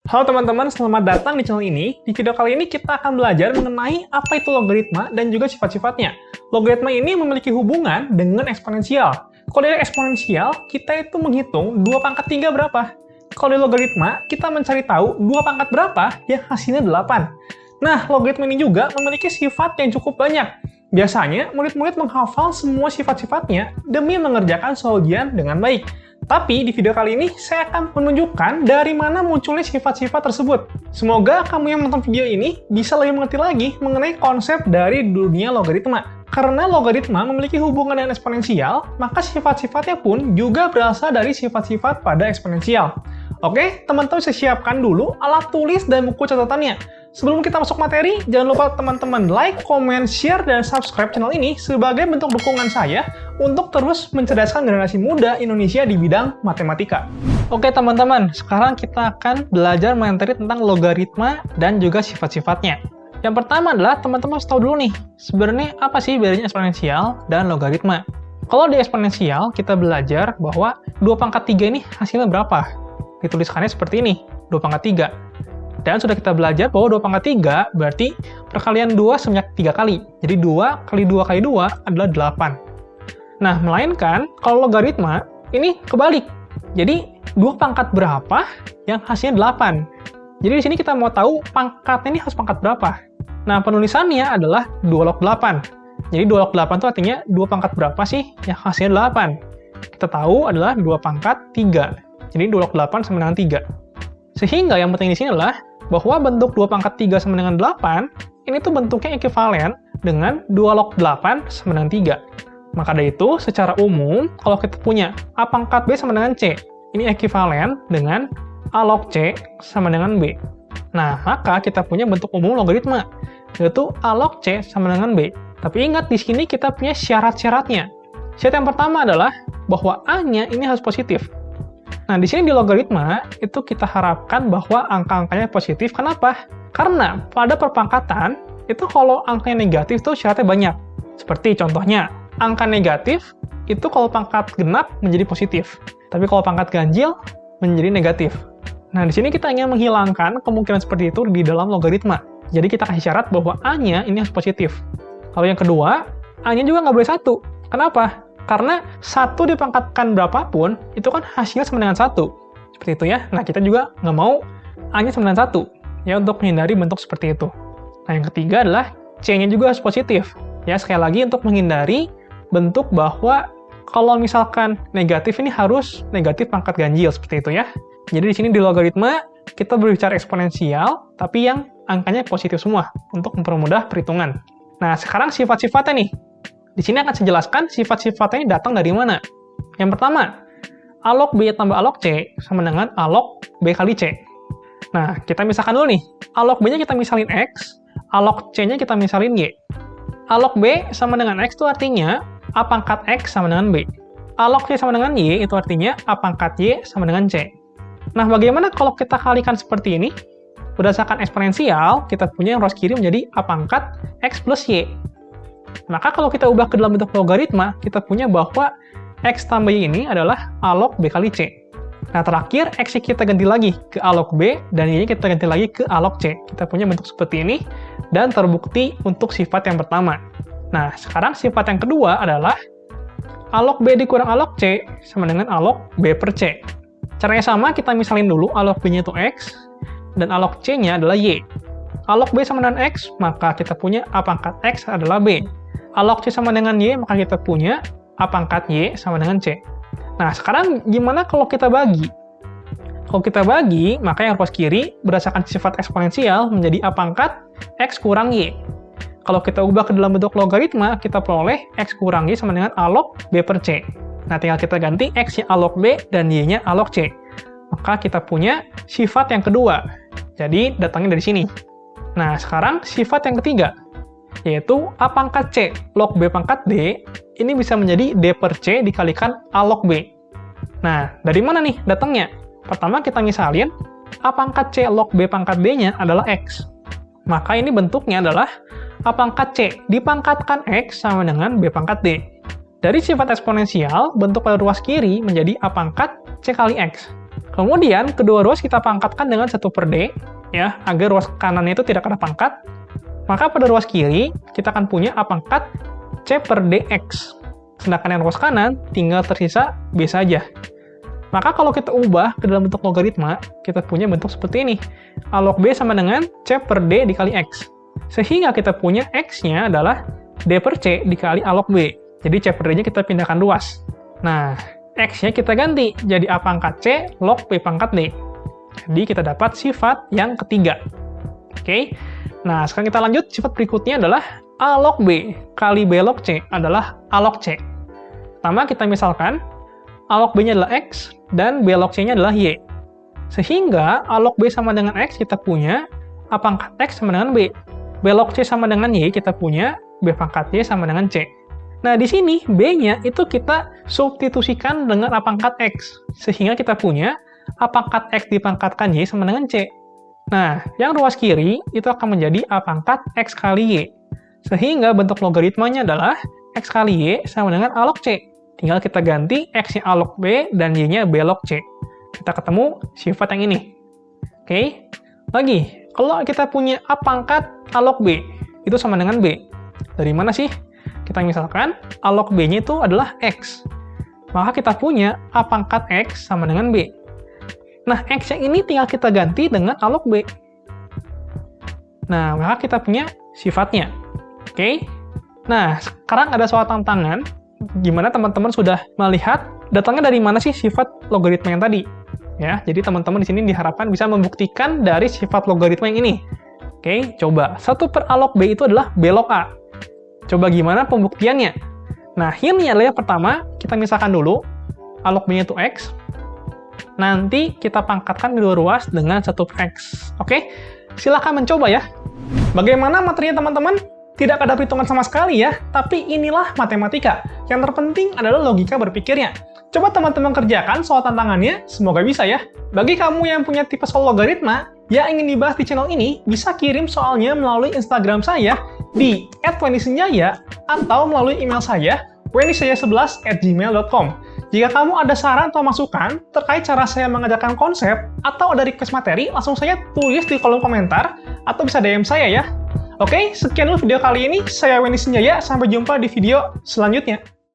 Halo teman-teman, selamat datang di channel ini. Di video kali ini kita akan belajar mengenai apa itu logaritma dan juga sifat-sifatnya. Logaritma ini memiliki hubungan dengan eksponensial. Kalau dari eksponensial, kita itu menghitung 2 pangkat 3 berapa. Kalau dari logaritma, kita mencari tahu 2 pangkat berapa yang hasilnya 8. Nah, logaritma ini juga memiliki sifat yang cukup banyak. Biasanya, murid-murid menghafal semua sifat-sifatnya demi mengerjakan soal ujian dengan baik. Tapi di video kali ini, saya akan menunjukkan dari mana munculnya sifat-sifat tersebut. Semoga kamu yang menonton video ini bisa lebih mengerti lagi mengenai konsep dari dunia logaritma. Karena logaritma memiliki hubungan dengan eksponensial, maka sifat-sifatnya pun juga berasal dari sifat-sifat pada eksponensial. Oke, teman-teman bisa siapkan dulu alat tulis dan buku catatannya. Sebelum kita masuk materi, jangan lupa teman-teman like, comment, share, dan subscribe channel ini sebagai bentuk dukungan saya untuk terus mencerdaskan generasi muda Indonesia di bidang matematika. Oke teman-teman, sekarang kita akan belajar materi tentang logaritma dan juga sifat-sifatnya. Yang pertama adalah teman-teman harus tahu dulu nih, sebenarnya apa sih bedanya eksponensial dan logaritma. Kalau di eksponensial, kita belajar bahwa 2 pangkat 3 ini hasilnya berapa? Dituliskannya seperti ini, 2 pangkat 3. Dan sudah kita belajar bahwa 2 pangkat 3 berarti perkalian 2 sebanyak 3 kali. Jadi 2 kali 2 kali 2 adalah 8. Nah, melainkan kalau logaritma, ini kebalik. Jadi 2 pangkat berapa yang hasilnya 8. Jadi di sini kita mau tahu pangkatnya ini harus pangkat berapa. Nah, penulisannya adalah 2 log 8. Jadi 2 log 8 itu artinya 2 pangkat berapa sih yang hasilnya 8. Kita tahu adalah 2 pangkat 3. Jadi 2 log 8 sama dengan 3. Sehingga yang penting di sini adalah bahwa bentuk 2 pangkat 3 sama dengan 8, ini tuh bentuknya ekuivalen dengan 2 log 8 sama dengan 3. Maka dari itu, secara umum, kalau kita punya A pangkat B sama dengan C, ini ekuivalen dengan A log C sama dengan B. Nah, maka kita punya bentuk umum logaritma, yaitu A log C sama dengan B. Tapi ingat, di sini kita punya syarat-syaratnya. Syarat yang pertama adalah bahwa A-nya ini harus positif. Nah, di sini di logaritma, itu kita harapkan bahwa angka-angkanya positif. Kenapa? Karena pada perpangkatan, itu kalau angkanya negatif itu syaratnya banyak. Seperti contohnya, angka negatif itu kalau pangkat genap menjadi positif. Tapi kalau pangkat ganjil menjadi negatif. Nah, di sini kita ingin menghilangkan kemungkinan seperti itu di dalam logaritma. Jadi kita kasih syarat bahwa A-nya ini harus positif. Kalau yang kedua, A-nya juga nggak boleh 1. Kenapa? Karena 1 dipangkatkan berapapun, itu kan hasilnya sama dengan 1. Seperti itu ya. Nah, kita juga nggak mau A-nya sama dengan 1. Ya, untuk menghindari bentuk seperti itu. Nah, yang ketiga adalah C-nya juga harus positif. Ya, sekali lagi untuk menghindari bentuk bahwa kalau misalkan negatif ini harus negatif pangkat ganjil. Seperti itu ya. Jadi di sini di logaritma, kita berbicara eksponensial, tapi yang angkanya positif semua untuk mempermudah perhitungan. Nah, sekarang sifat-sifatnya nih. Di sini akan saya jelaskan sifat-sifatnya datang dari mana. Yang pertama, A log B tambah A log C sama dengan A log B kali C. Nah, kita misalkan dulu nih. A log B-nya kita misalin X, A log C-nya kita misalin Y. A log B sama dengan X itu artinya A pangkat X sama dengan B. A log C sama dengan Y itu artinya A pangkat Y sama dengan C. Nah, bagaimana kalau kita kalikan seperti ini? Berdasarkan eksponensial, kita punya yang ruas kiri menjadi A pangkat X plus Y. Maka kalau kita ubah ke dalam bentuk logaritma, kita punya bahwa X tambah Y ini adalah A log B kali C. Nah, terakhir, X kita ganti lagi ke A log B, dan Y kita ganti lagi ke A log C. Kita punya bentuk seperti ini, dan terbukti untuk sifat yang pertama. Nah, sekarang sifat yang kedua adalah A log B dikurang A log C sama dengan A log B per C. Caranya sama, kita misalin dulu A log B-nya itu X, dan A log C-nya adalah Y. A log B sama dengan X, maka kita punya A pangkat X adalah B. A log C sama dengan Y, maka kita punya A pangkat Y sama dengan C. Nah, sekarang gimana kalau kita bagi? Kalau kita bagi, maka yang ruas kiri berdasarkan sifat eksponensial menjadi A pangkat X kurang Y. Kalau kita ubah ke dalam bentuk logaritma, kita peroleh X kurang Y sama dengan A log B per C. Nah, tinggal kita ganti X-nya A log B dan Y-nya A log C. Maka kita punya sifat yang kedua. Jadi, datangnya dari sini. Nah, sekarang sifat yang ketiga, yaitu A pangkat C log B pangkat D, ini bisa menjadi D per C dikalikan A log B. Nah, dari mana nih datangnya? Pertama kita misalin, A pangkat C log B pangkat D-nya adalah X. Maka ini bentuknya adalah A pangkat C dipangkatkan X sama dengan B pangkat D. Dari sifat eksponensial, bentuk pada ruas kiri menjadi A pangkat C kali X. Kemudian, kedua ruas kita pangkatkan dengan 1/D, ya, agar ruas kanannya itu tidak ada pangkat. Maka pada ruas kiri, kita akan punya A pangkat C/dx. Sedangkan yang ruas kanan, tinggal tersisa B saja. Maka kalau kita ubah ke dalam bentuk logaritma, kita punya bentuk seperti ini. A log B sama dengan C/D dikali X. Sehingga kita punya X-nya adalah D/C dikali A log B. Jadi C/D-nya kita pindahkan ruas. Nah, X-nya kita ganti jadi A pangkat C log B pangkat D. Jadi kita dapat sifat yang ketiga. Oke. Nah, sekarang kita lanjut. Sifat berikutnya adalah A log B kali B log C adalah A log C. Pertama, kita misalkan A log B-nya adalah X dan B log C-nya adalah Y. Sehingga A log B sama dengan X kita punya A pangkat X sama dengan B. B log C sama dengan Y kita punya B pangkat Y sama dengan C. Nah, di sini B-nya itu kita substitusikan dengan A pangkat X. Sehingga kita punya A pangkat X dipangkatkan Y sama dengan C. Nah, yang ruas kiri itu akan menjadi A pangkat X kali Y. Sehingga bentuk logaritmanya adalah X kali Y sama dengan A log C. Tinggal kita ganti X-nya A log B dan Y-nya B log C. Kita ketemu sifat yang ini. Oke. Lagi, kalau kita punya A pangkat A log B, itu sama dengan B. Dari mana sih? Kita misalkan A log B-nya itu adalah X. Maka kita punya A pangkat X sama dengan B. Nah, X yang ini tinggal kita ganti dengan A log B. Nah, maka kita punya sifatnya. Oke? Nah, sekarang ada soal tantangan. Gimana teman-teman sudah melihat datangnya dari mana sih sifat logaritma yang tadi? Ya, jadi teman-teman di sini diharapkan bisa membuktikan dari sifat logaritma yang ini. Oke, coba. 1/A log B itu adalah B log A. Coba gimana pembuktiannya? Nah, ini adalah yang pertama, kita misalkan dulu, A log B-nya itu X, nanti kita pangkatkan kedua ruas dengan 1/X. Oke? Silahkan mencoba ya. Bagaimana materinya teman-teman? Tidak ada perhitungan sama sekali ya, tapi inilah matematika. Yang terpenting adalah logika berpikirnya. Coba teman-teman kerjakan soal tantangannya, semoga bisa ya. Bagi kamu yang punya tipe soal logaritma, yang ingin dibahas di channel ini, bisa kirim soalnya melalui Instagram saya di @wendysenjaya atau melalui email saya wendyssenjaya11@gmail.com. Jika kamu ada saran atau masukan terkait cara saya mengajarkan konsep atau ada request materi, langsung saja tulis di kolom komentar atau bisa DM saya ya. Oke, sekian dulu video kali ini. Saya Wendy Senjaya, sampai jumpa di video selanjutnya.